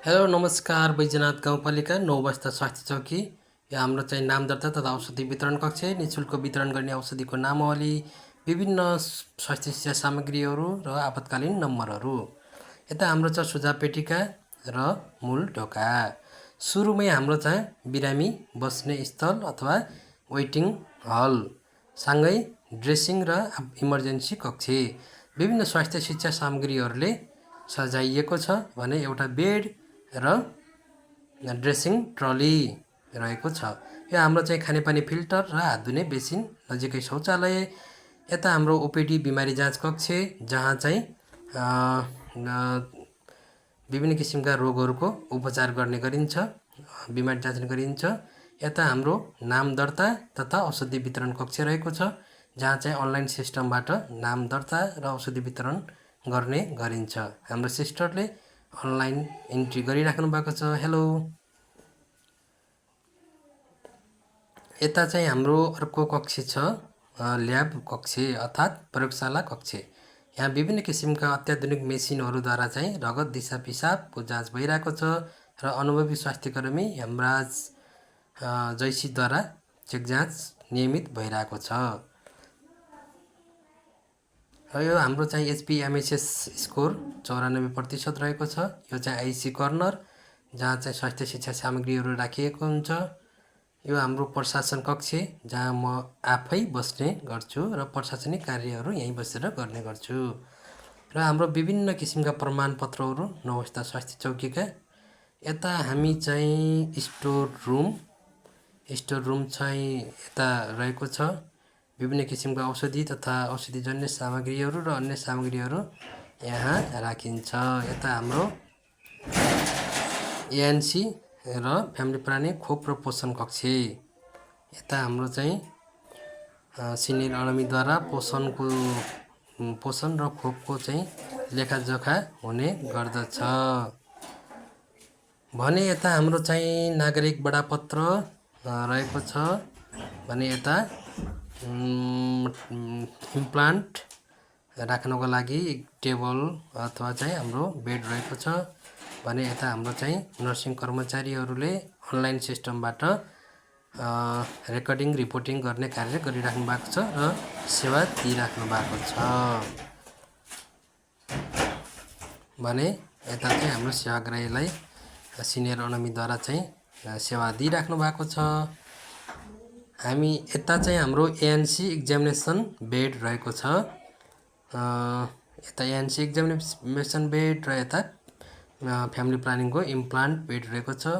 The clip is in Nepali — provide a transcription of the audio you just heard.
हेलो नमस्कार बैजनाथ गाउँपालिका 9 बस्ता स्वास्थ्य चौकी। यो हाम्रो चाहिँ नाम दर्ता तथा औषधि वितरण कक्ष, निःशुल्क वितरण गर्ने औषधिको नामावली, विभिन्न स्वास्थ्य सेवा सामग्रीहरू र आपतकालीन नम्बरहरू। यता हाम्रो छ सुझाव पेटिका र मूल ढोका। सुरुमै हाम्रो चाहिँ बिरामी बस्ने स्थल अथवा वेटिङ हल सँगै ड्रेसिङ र इमर्जेन्सी कक्ष। विभिन्न स्वास्थ्य शिक्षा सामग्रीहरूले सजाइएको छ भने एउटा बेड र ड्रेसिङ ट्रली रहेको छ। यो हाम्रो चाहिँ खानेपानी फिल्टर र हात धुने बेसिन, नजिकै शौचालय। यता हाम्रो ओपिडी बिमारी जाँच कक्ष, जहाँ चाहिँ विभिन्न किसिमका रोगहरूको उपचार गर्ने गरिन्छ, बिमारी जाँच गरिन्छ। यता हाम्रो नाम दर्ता तथा औषधि वितरण कक्ष रहेको छ, जहाँ चाहिँ अनलाइन सिस्टमबाट नाम दर्ता र औषधि वितरण गर्ने गरिन्छ। हाम्रो सिस्टरले अनलाइन इन्ट्री गरिराख्नु भएको छ। हेलो। यता चाहिँ हाम्रो अर्को कक्ष छ ल्याब कक्ष अर्थात् प्रयोगशाला कक्ष। यहाँ विभिन्न किसिमका अत्याधुनिक मेसिनहरूद्वारा चाहिँ रगत, दिशा, पिसाबको जाँच भइरहेको छ र अनुभवी स्वास्थ्यकर्मी हेमराज जैसीद्वारा चेक जाँच नियमित भइरहेको छ। र यो हाम्रो चाहिँ एचपिएमएसएस स्कोर 94% रहेको छ। यो चाहिँ आइसी कर्नर, जहाँ चाहिँ स्वास्थ्य शिक्षा सामग्रीहरू राखिएको हुन्छ। यो हाम्रो प्रशासन कक्ष, जहाँ म आफै बस्ने गर्छु र प्रशासनिक कार्यहरू यहीँ बसेर गर्ने गर्छु। र हाम्रो विभिन्न किसिमका प्रमाणपत्रहरू 9 बस्ता स्वास्थ्य चौकीका। यता हामी चाहिँ स्टोर रुम चाहिँ यता रहेको छ। विभिन्न किसिमका औषधि तथा औषधिजन्य सामग्रीहरू र अन्य सामग्रीहरू यहाँ राखिन्छ। यता हाम्रो एएनसी र फ्यामिली प्लानिङ, खोप र पोषण कक्ष। यता हाम्रो चाहिँ सिनियर अनमीद्वारा पोषण र खोपको चाहिँ लेखाजोखा हुने गर्दछ। भने यता हाम्रो चाहिँ नागरिक बडापत्र रहेको छ। भने यता इम्प्लान्ट राख्नको लागि टेबल अथवा चाहिँ हाम्रो बेड रहेको छ। भने यता हाम्रो चाहिँ नर्सिङ कर्मचारीहरूले अनलाइन सिस्टमबाट रेकर्डिङ रिपोर्टिङ गर्ने कार्य गरिराख्नु भएको छ र सेवा दिइराख्नु भएको छ। भने यता चाहिँ हाम्रो सेवाग्राहीलाई सिनियर अनमीद्वारा चाहिँ सेवा दिइराख्नु भएको छ। हामी यता चाहिँ हाम्रो एएनसी एक्जामिनेसन बेड रहेको छ। यता एएनसी एक्जामिनेसन बेड र यता फ्यामिली प्लानिङको इम्प्लान्ट बेड रहेको छ।